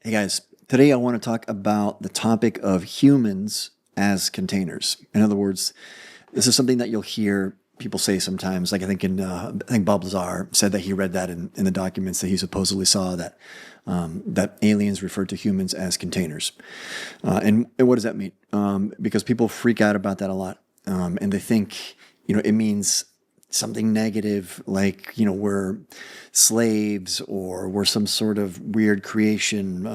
Hey guys, today I want to talk about the topic of humans as containers. In other words, this is something that you'll hear people say sometimes. Like I think Bob Lazar said that he read that in the documents that he supposedly saw that that aliens referred to humans as containers. And what does that mean? Because people freak out about that a lot, and they think it means something negative, like we're slaves or we're some sort of weird creation,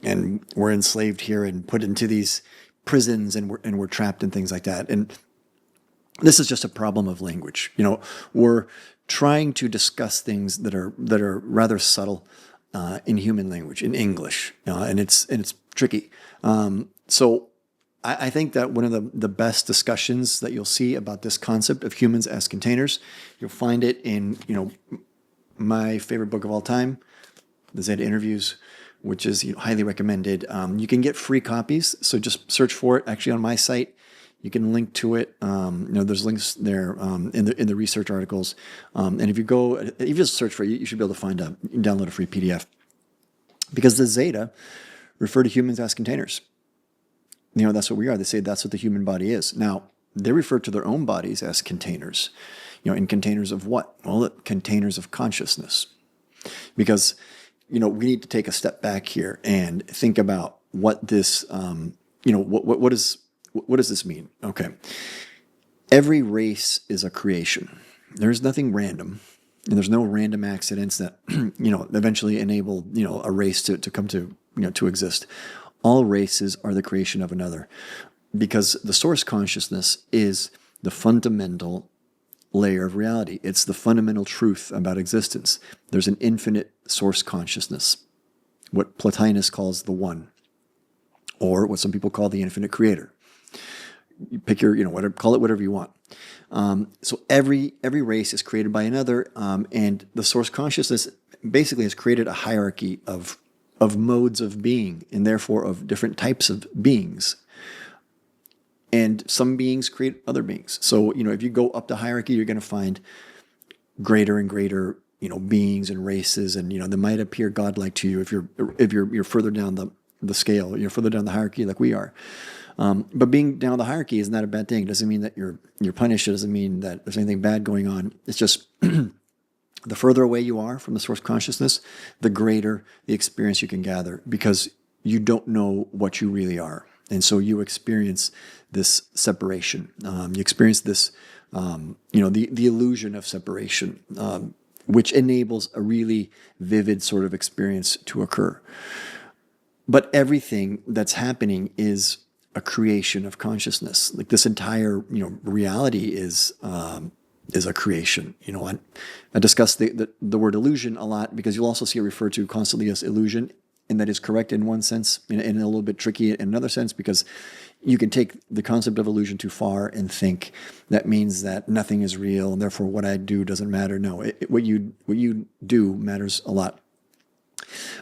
and we're enslaved here and put into these prisons, and we're trapped and things like that. And this is just a problem of language. We're trying to discuss things that are rather subtle in human language, in English, and it's tricky. So I think that one of the best discussions that you'll see about this concept of humans as containers, you'll find it in my favorite book of all time, The Zeta Interviews, which is highly recommended. You can get free copies, so just search for it. Actually, on my site, you can link to it. There's links there in the research articles. And if you just search for it, you should be able to you can download a free PDF. Because the Zeta refer to humans as containers. That's what we are. They say that's what the human body is. Now, they refer to their own bodies as containers. In containers of what? Well, containers of consciousness. Because, we need to take a step back here and think about what this, what does this mean? Okay. Every race is a creation. There's nothing random. And there's no random accidents that, eventually enable, a race to come to, to exist. All races are the creation of another, because the source consciousness is the fundamental layer of reality. It's the fundamental truth about existence. There's an infinite source consciousness, what Plotinus calls the one, or what some people call the infinite creator. You pick your, whatever, call it whatever you want. So every race is created by another, and the source consciousness basically has created a hierarchy of modes of being, and therefore of different types of beings. And some beings create other beings. So, if you go up the hierarchy, you're going to find greater and greater, beings and races, and they might appear godlike to you if you're further down the scale, you're further down the hierarchy like we are. But being down the hierarchy is not a bad thing. It doesn't mean that you're punished. It doesn't mean that there's anything bad going on. It's just the further away you are from the source consciousness, the greater the experience you can gather, because you don't know what you really are. And so you experience this separation. You experience this, the illusion of separation, which enables a really vivid sort of experience to occur. But everything that's happening is a creation of consciousness. Like this entire, reality is a creation. I discuss the word illusion a lot, because you'll also see it referred to constantly as illusion, and that is correct in one sense, and a little bit tricky in another sense, because you can take the concept of illusion too far and think that means that nothing is real, and therefore what I do doesn't matter. No, what you do matters a lot.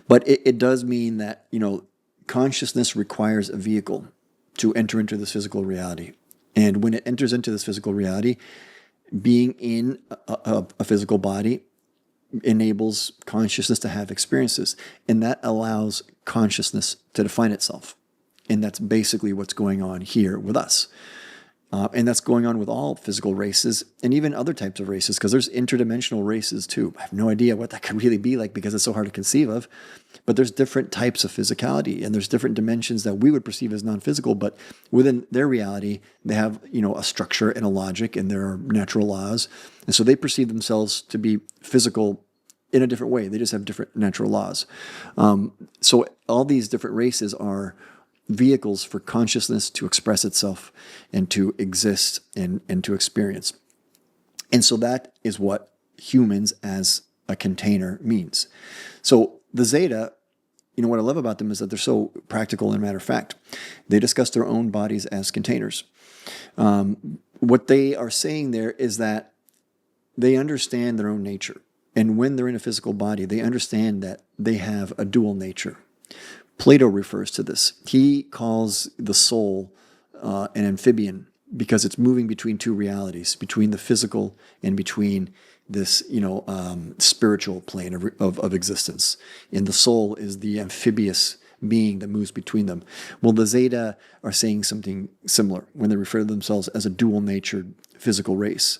But it does mean that, consciousness requires a vehicle to enter into this physical reality. And when it enters into this physical reality, being in a physical body enables consciousness to have experiences, and that allows consciousness to define itself. And that's basically what's going on here with us. And that's going on with all physical races, and even other types of races, because there's interdimensional races too. I have no idea what that could really be like, because it's so hard to conceive of. But there's different types of physicality, and there's different dimensions that we would perceive as non-physical, but within their reality, they have, a structure and a logic, and there are natural laws. And so they perceive themselves to be physical in a different way. They just have different natural laws. So all these different races are vehicles for consciousness to express itself and to exist and to experience. And so that is what humans as a container means. So the Zeta, what I love about them is that they're so practical and matter of fact. They discuss their own bodies as containers. What they are saying there is that they understand their own nature. And when they're in a physical body, they understand that they have a dual nature. Plato refers to this. He calls the soul an amphibian, because it's moving between two realities, between the physical and between this spiritual plane of existence, and the soul is the amphibious being that moves between them. Well, the Zeta are saying something similar when they refer to themselves as a dual-natured physical race.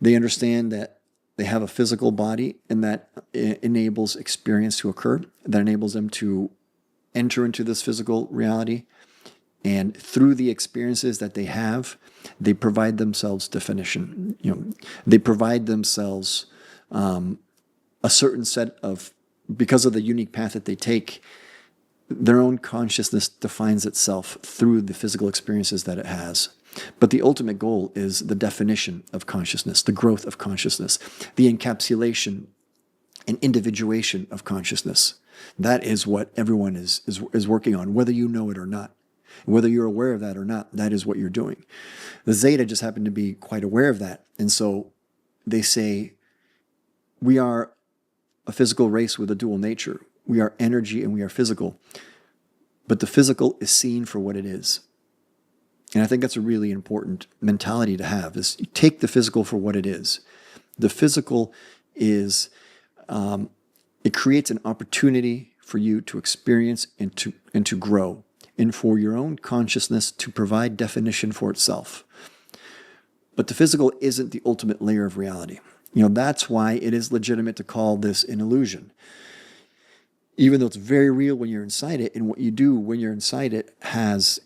They understand that they have a physical body, and that enables experience to occur, that enables them to enter into this physical reality. And through the experiences that they have, they provide themselves definition. They provide themselves a certain set of, because of the unique path that they take, their own consciousness defines itself through the physical experiences that it has. But the ultimate goal is the definition of consciousness, the growth of consciousness, the encapsulation and individuation of consciousness. That is what everyone is working on, whether you know it or not. Whether you're aware of that or not, that is what you're doing. The Zeta just happen to be quite aware of that. And so they say, we are a physical race with a dual nature. We are energy and we are physical. But the physical is seen for what it is. And I think that's a really important mentality to have, is you take the physical for what it is. The physical is, it creates an opportunity for you to experience and to grow, and for your own consciousness to provide definition for itself. But the physical isn't the ultimate layer of reality. That's why it is legitimate to call this an illusion. Even though it's very real when you're inside it, and what you do when you're inside it has,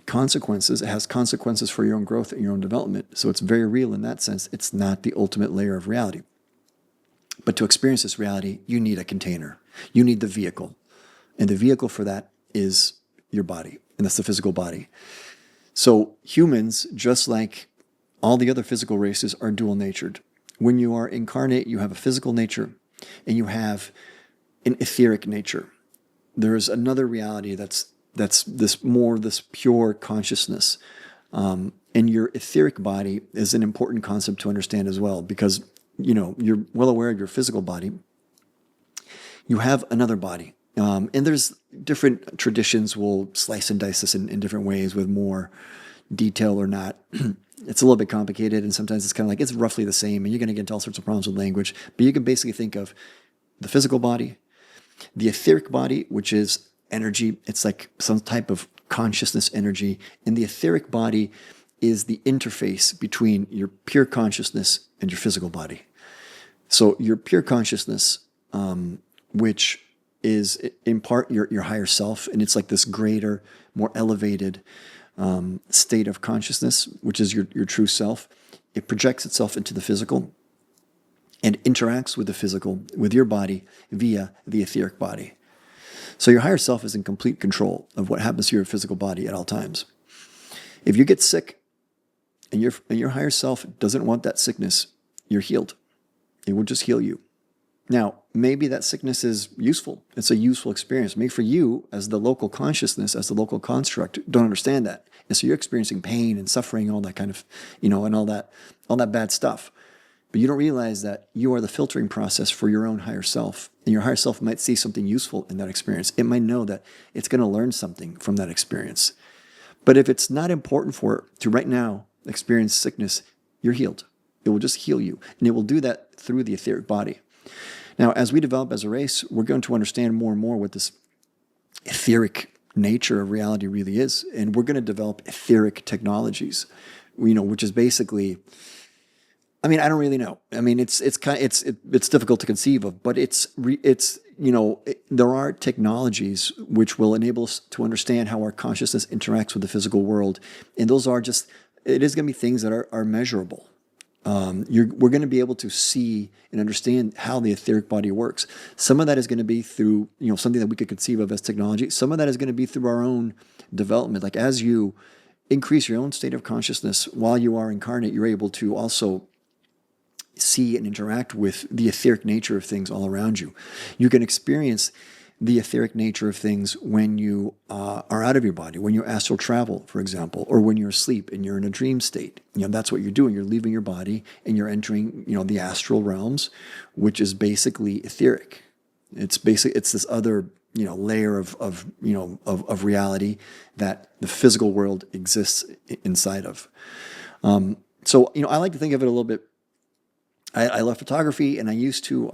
consequences. It has consequences for your own growth and your own development. So it's very real in that sense. It's not the ultimate layer of reality. But to experience this reality, you need a container. You need the vehicle. And the vehicle for that is your body, and that's the physical body. So humans, just like all the other physical races, are dual-natured. When you are incarnate, you have a physical nature, and you have an etheric nature. There is another reality that's this pure consciousness. And your etheric body is an important concept to understand as well, because you're well aware of your physical body. You have another body. And there's different traditions will slice and dice this in different ways with more detail or not. It's a little bit complicated, and sometimes it's kind of like it's roughly the same, and you're going to get into all sorts of problems with language. But you can basically think of the physical body, the etheric body, which is energy. It's like some type of consciousness energy. And the etheric body is the interface between your pure consciousness and your physical body. So your pure consciousness, which is in part your higher self, and it's like this greater, more elevated state of consciousness, which is your true self. It projects itself into the physical and interacts with the physical, with your body, via the etheric body. So your higher self is in complete control of what happens to your physical body at all times. If you get sick and your higher self doesn't want that sickness, you're healed. It will just heal you. Now, maybe that sickness is useful. It's a useful experience. Maybe for you, as the local consciousness, as the local construct, don't understand that. And so you're experiencing pain and suffering, all that kind of, and all that bad stuff. But you don't realize that you are the filtering process for your own higher self. And your higher self might see something useful in that experience. It might know that it's going to learn something from that experience. But if it's not important for it to right now experience sickness, you're healed. It will just heal you. And it will do that through the etheric body. Now, as we develop as a race, we're going to understand more and more what this etheric nature of reality really is. And we're going to develop etheric technologies, which is basically, I don't really know. It's difficult to conceive of, but there are technologies which will enable us to understand how our consciousness interacts with the physical world. And those are it is going to be things that are measurable. We're going to be able to see and understand how the etheric body works. Some of that is going to be through, something that we could conceive of as technology. Some of that is going to be through our own development. Like as you increase your own state of consciousness while you are incarnate, you're able to also see and interact with the etheric nature of things all around you. You can experience the etheric nature of things when you are out of your body, when you astral travel, for example, or when you're asleep and you're in a dream state. That's what you're doing. You're leaving your body and you're entering, the astral realms, which is basically etheric. It's this other, layer of reality that the physical world exists inside of. So I like to think of it a little bit I love photography, and I used to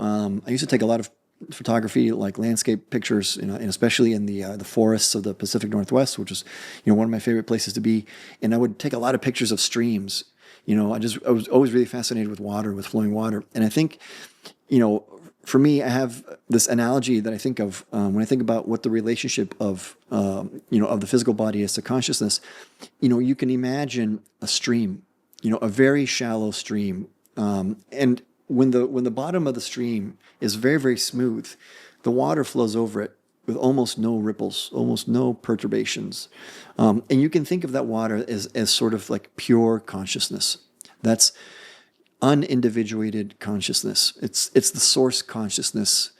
take a lot of photography, like landscape pictures, and especially in the forests of the Pacific Northwest, which is one of my favorite places to be. And I would take a lot of pictures of streams. I was always really fascinated with water, with flowing water, and I think you know, for me, I have this analogy that I think of when I think about what the relationship of the physical body is to consciousness. You can imagine a stream, a very shallow stream, and when the bottom of the stream is very, very smooth, the water flows over it with almost no ripples, almost no perturbations, and you can think of that water as sort of like pure consciousness. That's unindividuated consciousness. It's the source consciousness,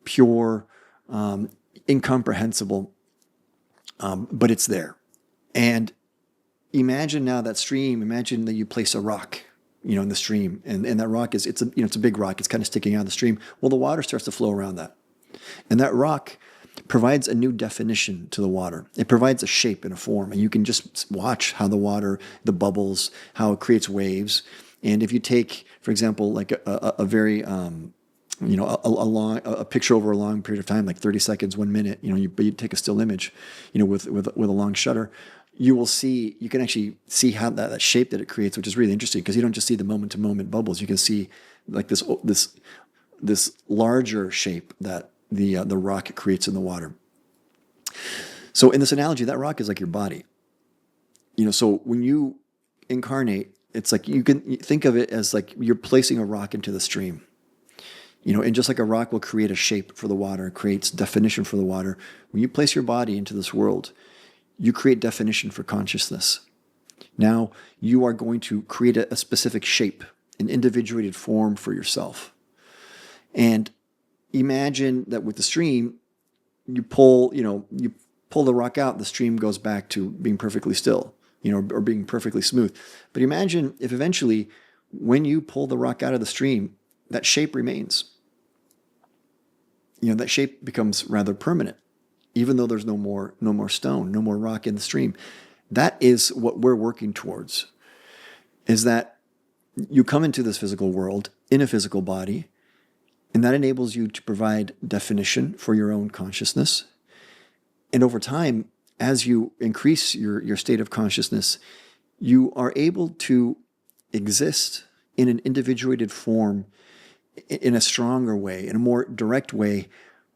pure, incomprehensible, but it's there. And imagine now that stream. Imagine that you place a rock, in the stream, and that rock it's a big rock. It's kind of sticking out of the stream. Well, the water starts to flow around that, and that rock provides a new definition to the water. It provides a shape and a form, and you can just watch how the bubbles, how it creates waves. And if you take, for example, like a very a picture over a long period of time, like 30 seconds, 1 minute, but you take a still image, with a long shutter, you can actually see how that shape that it creates, which is really interesting, because you don't just see the moment to moment bubbles. You can see like this larger shape that the rock creates in the water. So in this analogy, that rock is like your body. So when you incarnate, it's like you can think of it as like you're placing a rock into the stream. And just like a rock will create a shape for the water, creates definition for the water, when you place your body into this world, you create definition for consciousness. Now you are going to create a specific shape, an individuated form for yourself. And imagine that with the stream, you pull the rock out, the stream goes back to being perfectly still, or being perfectly smooth. But imagine if eventually, when you pull the rock out of the stream, that shape remains. That shape becomes rather permanent, even though there's no more stone, no more rock in the stream. That is what we're working towards, is that you come into this physical world in a physical body, and that enables you to provide definition for your own consciousness. And over time, as you increase your state of consciousness, you are able to exist in an individuated form in a stronger way, in a more direct way,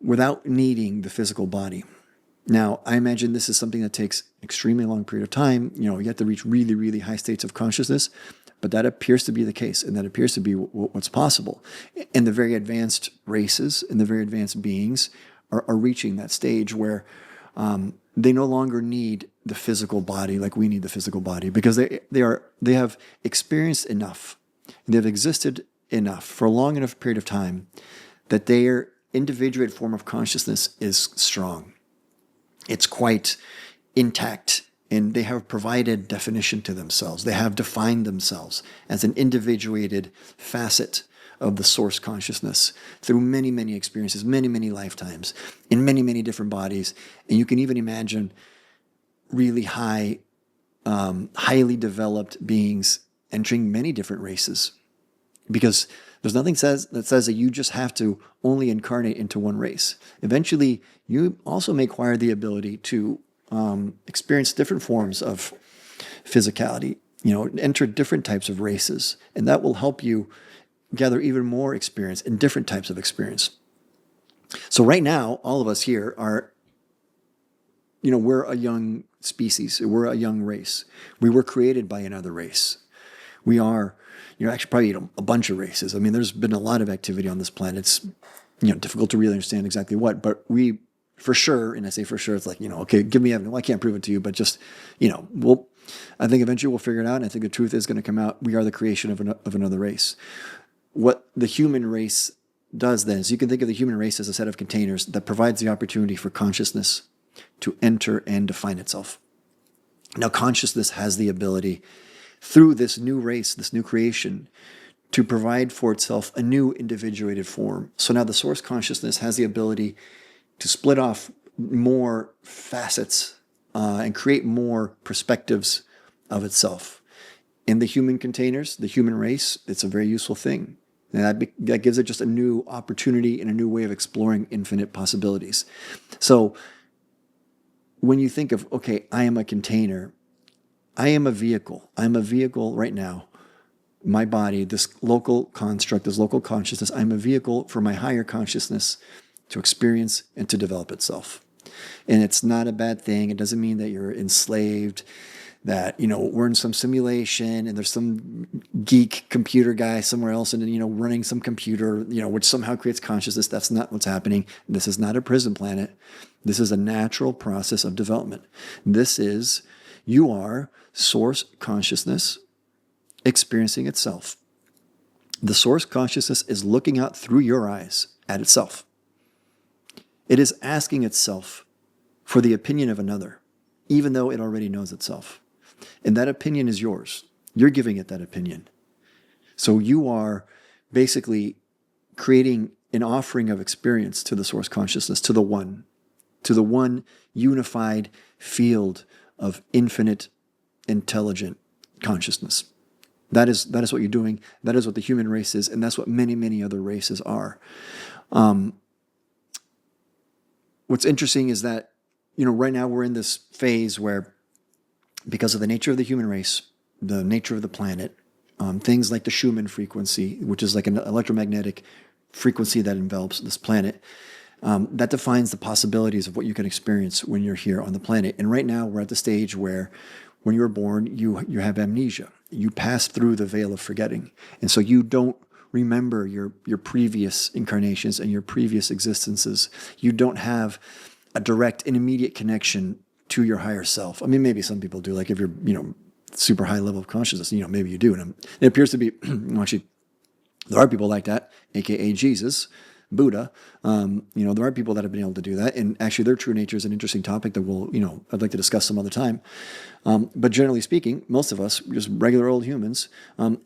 without needing the physical body. Now, I imagine this is something that takes extremely long period of time. You have to reach really, really high states of consciousness, but that appears to be the case, and that appears to be what's possible. And the very advanced races and the very advanced beings are reaching that stage where they no longer need the physical body like we need the physical body, because they have experienced enough, and they've existed enough for a long enough period of time that their individuated form of consciousness is strong. It's quite intact, and they have provided definition to themselves. They have defined themselves as an individuated facet of the source consciousness through many, many experiences, many, many lifetimes, in many, many different bodies. And you can even imagine really highly developed beings entering many different races, because there's nothing that says that you just have to only incarnate into one race. Eventually, you also may acquire the ability to experience different forms of physicality, enter different types of races, and that will help you gather even more experience in different types of experience. So right now, all of us here are, we're a young species. We're a young race. We were created by another race. We are, actually probably a bunch of races. I mean, there's been a lot of activity on this planet. It's, difficult to really understand exactly what, but we, for sure, and I say for sure, it's like, okay, give me evidence. Well, I can't prove it to you, but just, I think eventually we'll figure it out. And I think the truth is going to come out. We are the creation of another race. What the human race does then is you can think of the human race as a set of containers that provides the opportunity for consciousness to enter and define itself. Now, consciousness has the ability, through this new race, this new creation, to provide for itself a new individuated form. So now the source consciousness has the ability to split off more facets and create more perspectives of itself. in the human containers, the human race, it's a very useful thing. And that gives it just a new opportunity and a new way of exploring infinite possibilities. So when you think of, okay, I am a container, I am a vehicle. I'm a vehicle right now. My body, this local construct, this local consciousness, I'm a vehicle for my higher consciousness to experience and to develop itself. And it's not a bad thing. It doesn't mean that you're enslaved, that, we're in some simulation and there's some geek computer guy somewhere else and, running some computer, which somehow creates consciousness. That's not what's happening. This is not a prison planet. This is a natural process of development. You are source consciousness experiencing itself. The source consciousness is looking out through your eyes at itself. It is asking itself for the opinion of another, even though it already knows itself. And that opinion is yours. You're giving it that opinion. So you are basically creating an offering of experience to the source consciousness, to the one unified field of infinite, intelligent consciousness. That is what you're doing. That is what the human race is, and that's what many, many other races are. What's interesting is that, right now we're in this phase where, because of the nature of the human race, the nature of the planet, things like the Schumann frequency, which is like an electromagnetic frequency that envelops this planet, that defines the possibilities of what you can experience when you're here on the planet. And right now we're at the stage where when you were born, you have amnesia. You pass through the veil of forgetting. And so you don't remember your previous incarnations and your previous existences. You don't have a direct and immediate connection to your higher self. I mean, maybe some people do, like if you're, super high level of consciousness, maybe you do. And it appears to be, actually, there are people like that, AKA Jesus, Buddha. There are people that have been able to do that. And actually their true nature is an interesting topic that I'd like to discuss some other time. But generally speaking, most of us, just regular old humans,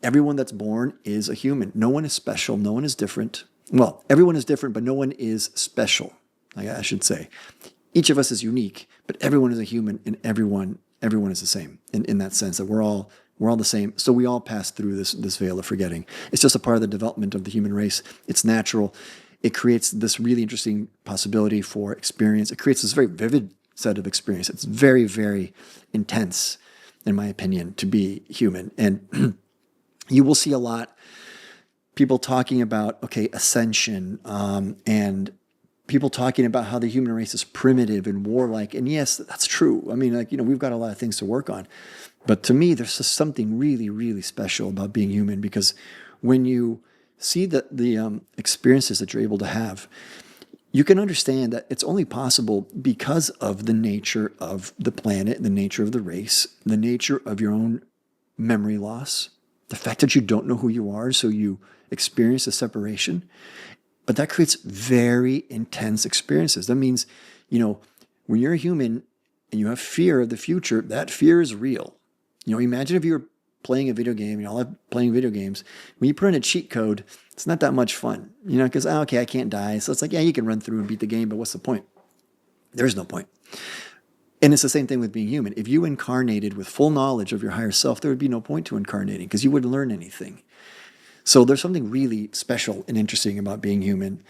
everyone that's born is a human. No one is special. No one is different. Well, everyone is different, but no one is special, I should say. Each of us is unique, but everyone is a human, and everyone is the same in that sense, that we're all the same. So we all pass through this veil of forgetting. It's just a part of the development of the human race. It's natural. It creates this really interesting possibility for experience. It creates this very vivid set of experience. It's very, very intense, in my opinion, to be human. And you will see a lot people talking about, ascension, and people talking about how the human race is primitive and warlike. And yes, that's true. I mean, we've got a lot of things to work on. But to me, there's just something really, really special about being human, because when you see the experiences that you're able to have, you can understand that it's only possible because of the nature of the planet, the nature of the race, the nature of your own memory loss, the fact that you don't know who you are, so you experience a separation. But that creates very intense experiences. That means, when you're a human and you have fear of the future, that fear is real. Imagine if you were playing a video game, I love playing video games. When you put in a cheat code, it's not that much fun, because, I can't die. So it's like, you can run through and beat the game, but what's the point? There is no point. And it's the same thing with being human. If you incarnated with full knowledge of your higher self, there would be no point to incarnating, because you wouldn't learn anything. So there's something really special and interesting about being human,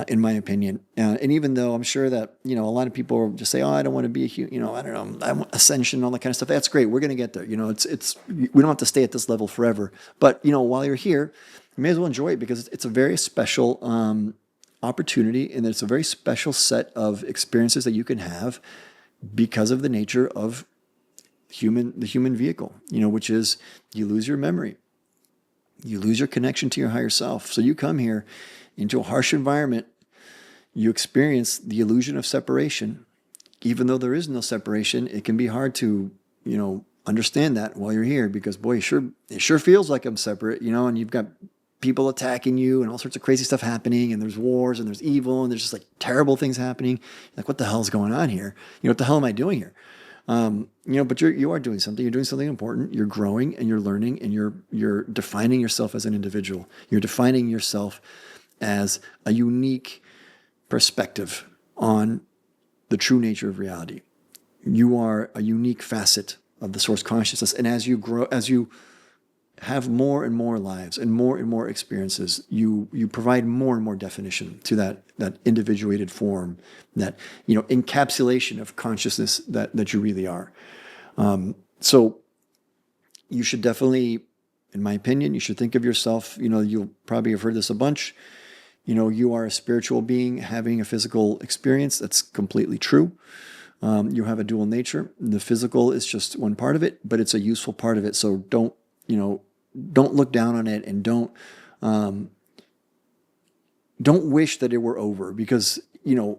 in my opinion. And even though I'm sure that, a lot of people just say, I don't want to be a human, I don't know, I want ascension, all that kind of stuff. That's great. We're going to get there. We don't have to stay at this level forever. But, while you're here, you may as well enjoy it, because it's a very special opportunity, and it's a very special set of experiences that you can have because of the nature of the human vehicle, which is you lose your memory. You lose your connection to your higher self. So you come here into a harsh environment. You experience the illusion of separation. Even though there is no separation, it can be hard to, understand that while you're here, because boy, it sure feels like I'm separate, and you've got people attacking you and all sorts of crazy stuff happening, and there's wars and there's evil and there's just like terrible things happening. Like, what the hell is going on here? What the hell am I doing here? But you are doing something. You're doing something important. You're growing and you're learning, and you're defining yourself as an individual. You're defining yourself as a unique perspective on the true nature of reality. You are a unique facet of the source consciousness. And as you grow, as you have more and more lives and more experiences, you provide more and more definition to that individuated form, that encapsulation of consciousness that you really are. So you should definitely, in my opinion, you should think of yourself, you'll probably have heard this a bunch, you are a spiritual being having a physical experience. That's completely true. You have a dual nature. The physical is just one part of it, but it's a useful part of it. So don't look down on it, and don't wish that it were over, because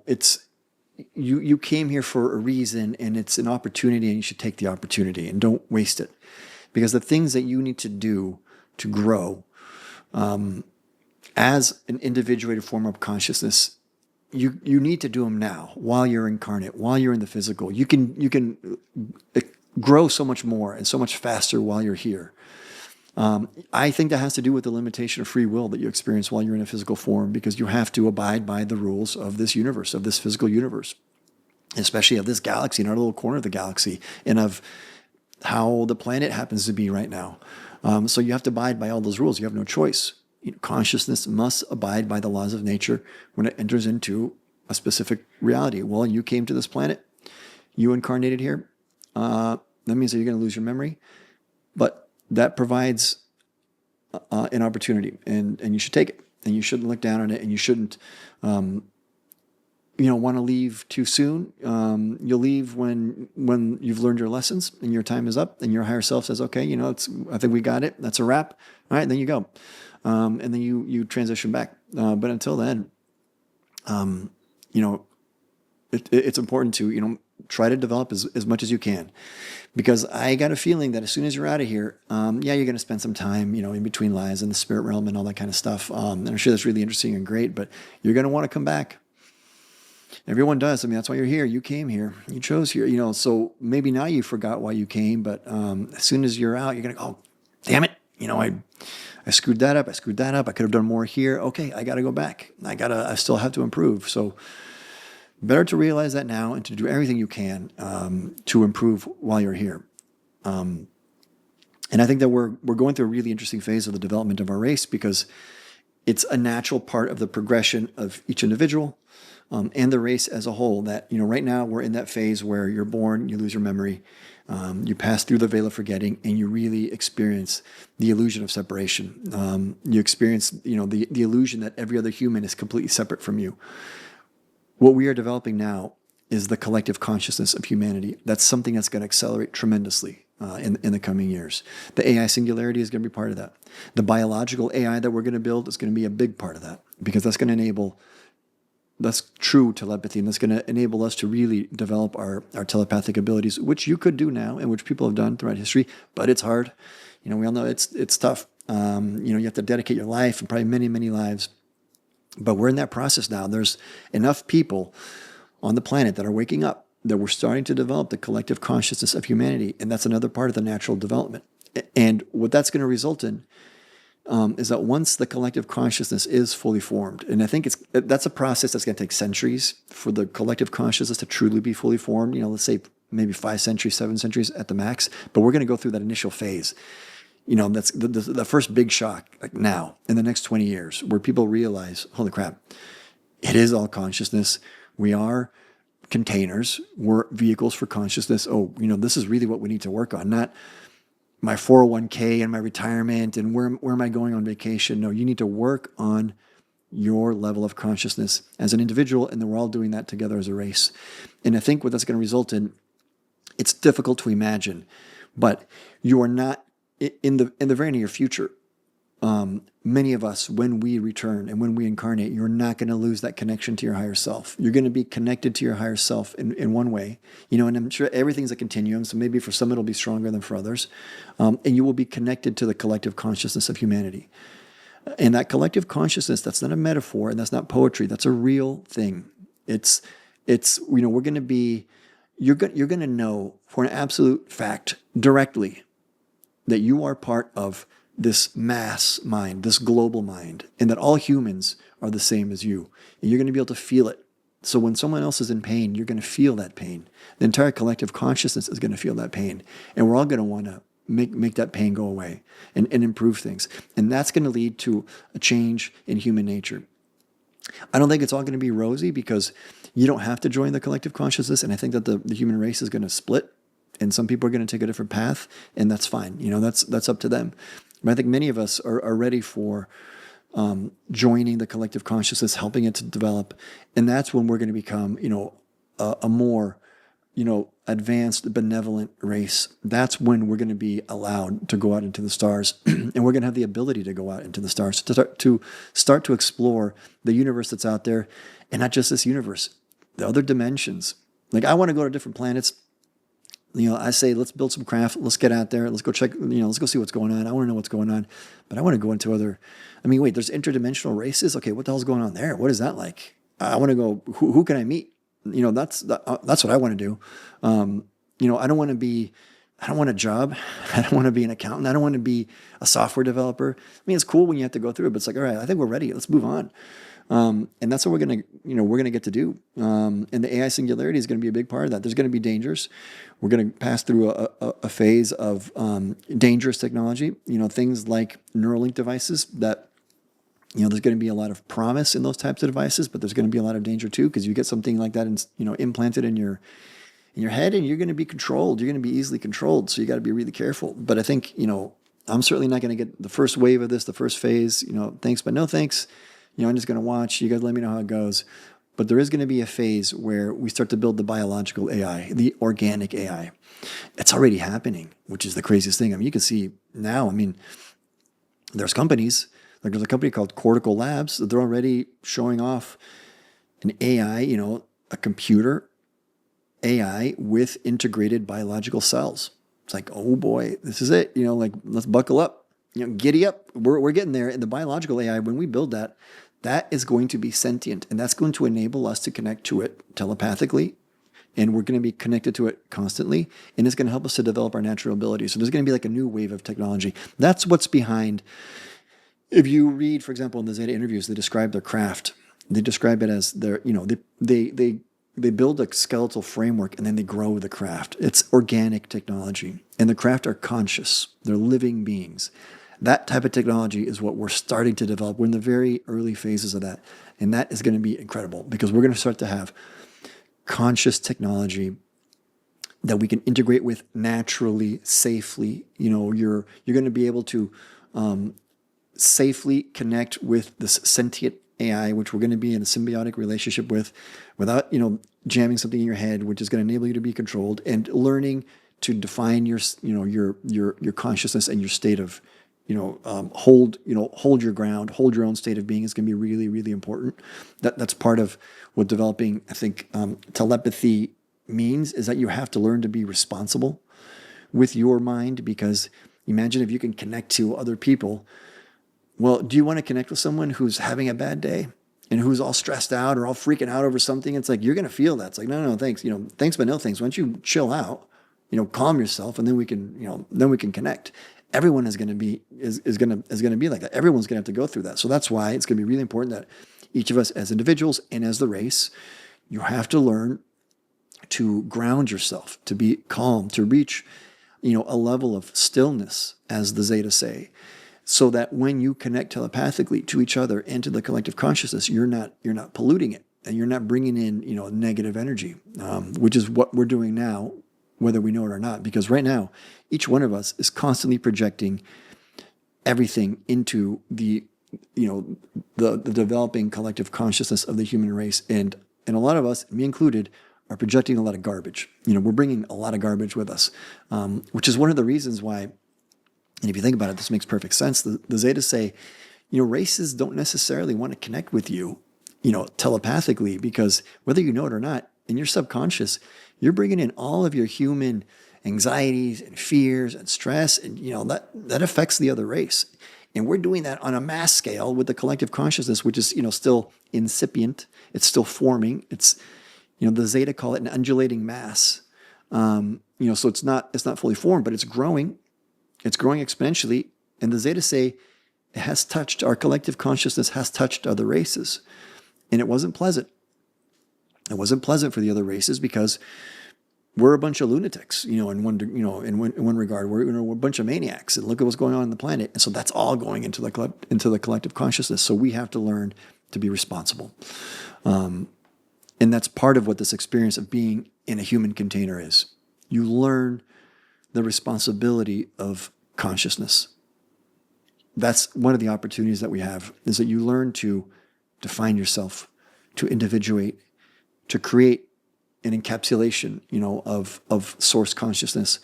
it's you came here for a reason, and it's an opportunity, and you should take the opportunity and don't waste it, because the things that you need to do to grow as an individuated form of consciousness, you need to do them now while you're incarnate, while you're in the physical. You can grow so much more and so much faster while you're here. I think that has to do with the limitation of free will that you experience while you're in a physical form, because you have to abide by the rules of this universe, of this physical universe, especially of this galaxy, in our little corner of the galaxy, and of how the planet happens to be right now. So you have to abide by all those rules. You have no choice. Consciousness must abide by the laws of nature when it enters into a specific reality. Well, you came to this planet, you incarnated here. That means that you're going to lose your memory, but that provides an opportunity, and you should take it, and you shouldn't look down on it, and you shouldn't want to leave too soon. You'll leave when you've learned your lessons and your time is up, and your higher self says, okay, I think we got it. That's a wrap. All right, and then you go. And then you transition back. But until then, it's important to, try to develop as much as you can, because I got a feeling that as soon as you're out of here, you're going to spend some time, in between lives in the spirit realm and all that kind of stuff. And I'm sure that's really interesting and great, but you're going to want to come back. Everyone does. I mean, that's why you're here. You came here. You chose here, so maybe now you forgot why you came, but as soon as you're out, you're going to go, oh, damn it. I screwed that up. I could have done more here. Okay, I got to go back. I still have to improve. So better to realize that now and to do everything you can to improve while you're here. And I think that we're going through a really interesting phase of the development of our race, because it's a natural part of the progression of each individual and the race as a whole. That, right now we're in that phase where you're born, you lose your memory, you pass through the veil of forgetting, and you really experience the illusion of separation. You experience, the illusion that every other human is completely separate from you. What we are developing now is the collective consciousness of humanity. That's something that's going to accelerate tremendously in the coming years. The AI singularity is going to be part of that. The biological AI that we're going to build is going to be a big part of that, because that's going to enable, that's true telepathy, and that's going to enable us to really develop our telepathic abilities, which you could do now and which people have done throughout history, but it's hard. We all know it's tough. You have to dedicate your life, and probably many, many lives. But we're in that process now. There's enough people on the planet that are waking up, that we're starting to develop the collective consciousness of humanity, and that's another part of the natural development. And what that's going to result in is that once the collective consciousness is fully formed, and I think that's a process that's going to take centuries for the collective consciousness to truly be fully formed. Let's say maybe 5 centuries, 7 centuries at the max. But we're going to go through that initial phase. That's the first big shock, like now, in the next 20 years, where people realize, holy crap, it is all consciousness. We are containers. We're vehicles for consciousness. Oh, this is really what we need to work on, not my 401k and my retirement and where am I going on vacation. No, you need to work on your level of consciousness as an individual, and then we're all doing that together as a race. And I think what that's going to result in, it's difficult to imagine, but you are not, in the very near future, many of us, when we return and when we incarnate, you're not going to lose that connection to your higher self. You're going to be connected to your higher self in one way, and I'm sure everything's a continuum. So maybe for some it'll be stronger than for others. And you will be connected to the collective consciousness of humanity. And that collective consciousness, that's not a metaphor, and that's not poetry. That's a real thing. It's we're going to be, you're going to know for an absolute fact directly that you are part of this mass mind, this global mind, and that all humans are the same as you. And you're going to be able to feel it. So when someone else is in pain, you're going to feel that pain. The entire collective consciousness is going to feel that pain. And we're all going to want to make that pain go away and improve things. And that's going to lead to a change in human nature. I don't think it's all going to be rosy because you don't have to join the collective consciousness. And I think that the human race is going to split, and some people are going to take a different path, and that's fine. That's up to them. But I think many of us are ready for joining the collective consciousness, helping it to develop. And that's when we're going to become, a more, advanced, benevolent race. That's when we're going to be allowed to go out into the stars, and we're going to have the ability to go out into the stars to start to explore the universe that's out there, and not just this universe, the other dimensions. Like, I want to go to different planets. I say, let's build some craft. Let's get out there. Let's go check, let's go see what's going on. I want to know what's going on, but I want to go into wait, there's interdimensional races. Okay. What the hell's going on there? What is that like? I want to go, who can I meet? That's what I want to do. I don't want a job. I don't want to be an accountant. I don't want to be a software developer. I mean, it's cool when you have to go through it, but it's like, all right, I think we're ready. Let's move on. And that's what we're going to get to do. And the AI singularity is going to be a big part of that. There's going to be dangers. We're going to pass through a phase of dangerous technology, things like Neuralink devices that, there's going to be a lot of promise in those types of devices, but there's going to be a lot of danger too, because you get something like that, implanted in your head, and you're going to be controlled. You're going to be easily controlled. So you got to be really careful. But I think, I'm certainly not going to get the first wave of this, the first phase, thanks, but no thanks. I'm just going to watch. You guys let me know how it goes. But there is going to be a phase where we start to build the biological AI, the organic AI. It's already happening, which is the craziest thing. I mean, you can see now, there's companies, like there's a company called Cortical Labs, that they're already showing off an AI, a computer AI with integrated biological cells. It's like, oh boy, this is it. Let's buckle up. Giddy up. We're getting there. And the biological AI, when we build that, that is going to be sentient, and that's going to enable us to connect to it telepathically, and we're going to be connected to it constantly, and it's going to help us to develop our natural abilities. So there's going to be like a new wave of technology. That's what's behind. If you read, for example, in the Zeta interviews, they describe their craft. They describe it as they build a skeletal framework, and then they grow the craft. It's organic technology, and the craft are conscious. They're living beings. That type of technology is what we're starting to develop. We're in the very early phases of that. And that is going to be incredible, because we're going to start to have conscious technology that we can integrate with naturally, safely. You're going to be able to safely connect with this sentient AI, which we're going to be in a symbiotic relationship with, without, jamming something in your head, which is going to enable you to be controlled, and learning to define your consciousness and your state of, hold your ground, hold your own state of being is going to be really, really important. That's part of what developing, I think, telepathy means, is that you have to learn to be responsible with your mind, because imagine if you can connect to other people. Well, do you want to connect with someone who's having a bad day and who's all stressed out or all freaking out over something? It's like, you're going to feel that. It's like, no, thanks. Thanks, but no thanks. Why don't you chill out, calm yourself, and then we can connect. Everyone is going to be like that. Everyone's going to have to go through that. So that's why it's going to be really important that each of us as individuals and as the race, you have to learn to ground yourself, to be calm, to reach, a level of stillness, as the Zeta say, so that when you connect telepathically to each other and to the collective consciousness, you're not polluting it, and you're not bringing in, negative energy, which is what we're doing now, whether we know it or not. Because right now, each one of us is constantly projecting everything into the developing collective consciousness of the human race. And a lot of us, me included, are projecting a lot of garbage. We're bringing a lot of garbage with us, which is one of the reasons why, and if you think about it, this makes perfect sense. The Zetas say, races don't necessarily want to connect with you, telepathically, because whether you know it or not, in your subconscious, you're bringing in all of your human anxieties and fears and stress, and that affects the other race. And we're doing that on a mass scale with the collective consciousness, which is still incipient. It's still forming. It's the Zeta call it an undulating mass. So it's not fully formed, but it's growing. It's growing exponentially, and the Zeta say it has touched, our collective consciousness has touched other races, and it wasn't pleasant. It wasn't pleasant for the other races, because we're a bunch of lunatics, in one regard, we're a bunch of maniacs, and look at what's going on in the planet. And so that's all going into the collective consciousness. So we have to learn to be responsible. And that's part of what this experience of being in a human container is. You learn the responsibility of consciousness. That's one of the opportunities that we have, is that you learn to define yourself, to individuate, to create an encapsulation, of source consciousness,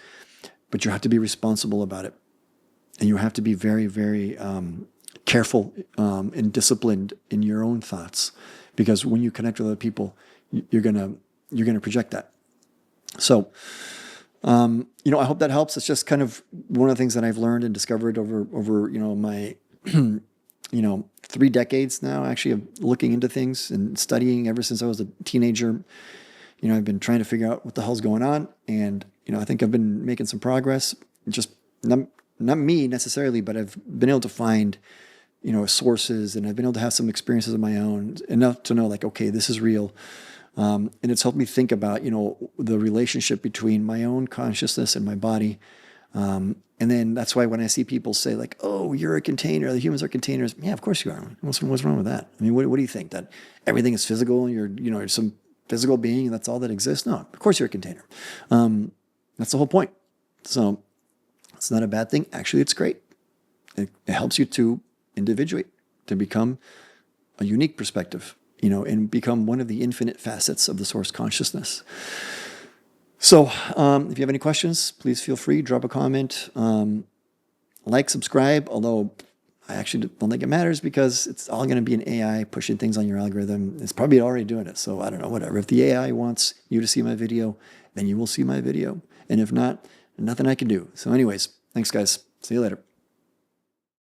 but you have to be responsible about it. And you have to be very, very careful and disciplined in your own thoughts, because when you connect with other people, you're gonna project that. So, I hope that helps. It's just kind of one of the things that I've learned and discovered over my 3 decades now, actually, of looking into things and studying ever since I was a teenager. I've been trying to figure out what the hell's going on, and I think I've been making some progress. Just not me necessarily, but I've been able to find sources, and I've been able to have some experiences of my own, enough to know, like, okay, this is real. And it's helped me think about, the relationship between my own consciousness and my body. And then that's why when I see people say, like, oh, you're a container, the humans are containers. Yeah, of course you are. What's wrong with that? I mean, what do you think? That everything is physical and you're some physical being and that's all that exists? No, of course you're a container. That's the whole point. So it's not a bad thing. Actually, it's great. It helps you to individuate, to become a unique perspective, and become one of the infinite facets of the source consciousness. So if you have any questions, please feel free, drop a comment, like, subscribe, although I actually don't think it matters, because it's all going to be an AI pushing things on your algorithm. It's probably already doing it. So I don't know, whatever. If the AI wants you to see my video, then you will see my video. And if not, nothing I can do. So anyways, thanks guys. See you later.